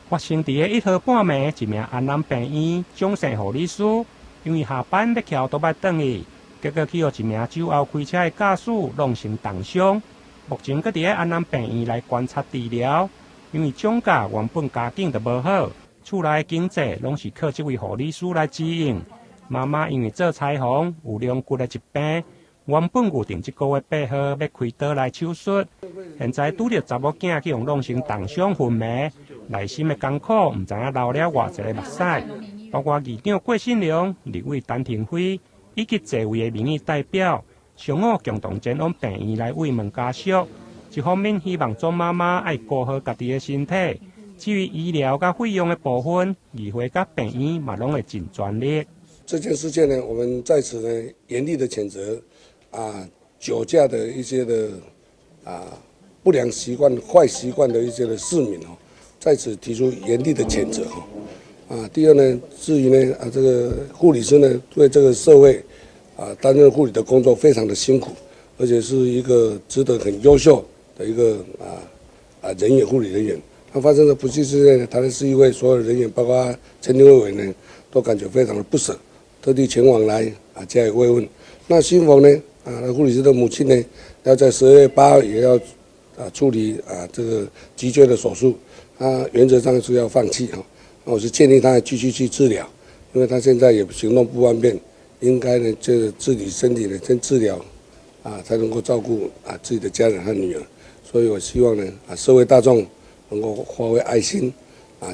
发生伫个1号半暝，一名安南病院种姓护理师，因为下班要翘倒摆转去，结果去互一名酒后开车的驾驶弄成重伤。目前搁伫个安南病院来观察治疗，因为蒋家原本家境就无好，厝内的经济拢是靠这位护理师来支应。妈妈因为做裁缝有两骨的疾病，原本预定这个月8号要开刀来手术，现在拄着查某囝去互弄成重伤昏迷，内心的艰苦唔知影流了偌济个目屎。包括议长郭信良、立委陈廷辉以及座位的民意代表，上午共同前往病院来慰问家属。一方面希望庄妈妈爱顾好家己的身体，至于医疗甲费用的部分，议会甲病院嘛拢会尽全力。这件事件呢，我们在此呢严厉的谴责酒驾的一些的不良习惯、坏习惯的一些的市民在此提出严厉的谴责第二呢，至于呢这个护理师呢，对这个社会担任护理的工作非常的辛苦，而且是一个值得很优秀的一个人员护理人员。他发生的不幸事件呢，台南市议会所有人员，包括陈立委委员呢，都感觉非常的不舍，特地前往来加以慰问。那幸逢呢护理师的母亲呢，要在12月8号也要处理这个脊椎的手术，原则上是要放弃那我是建议他继续去治疗，因为他现在也行动不方便，应该呢这自己身体呢先治疗才能够照顾自己的家人和女儿。所以我希望呢社会大众能够发挥爱心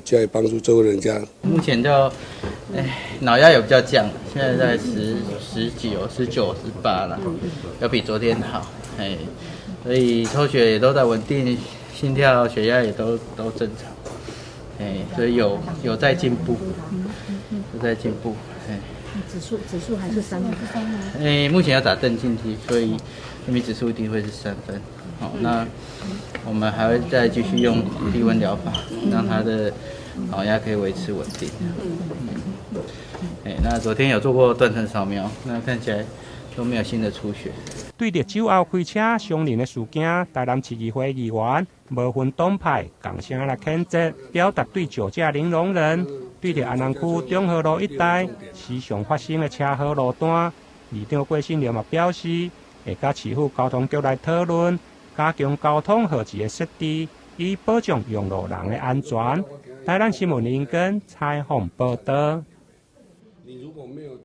加以帮助这位人家。目前就脑压有比较降，现在在19、18了，要比昨天好。所以抽血也都在稳定，心跳、血压也都正常。所以有在进步，有在进步。指数还是3分。目前要打镇静剂，所以因为指数一定会是3分。好，那我们还会再继续用低温疗法，让他的脑压可以维持稳定。那昨天有做过断层扫描，那看起来都没有新的出血。对着酒后开车伤人的事件，台南市议会议员无分党派，共声来谴责，表达对酒驾零容忍。对着安南区中和路一带时常发生的车祸路段，议长郭信良嘛表示，会甲市府交通局来讨论，加强交通号志的设置，以保障用路人的安全。台南新闻林根采访报道。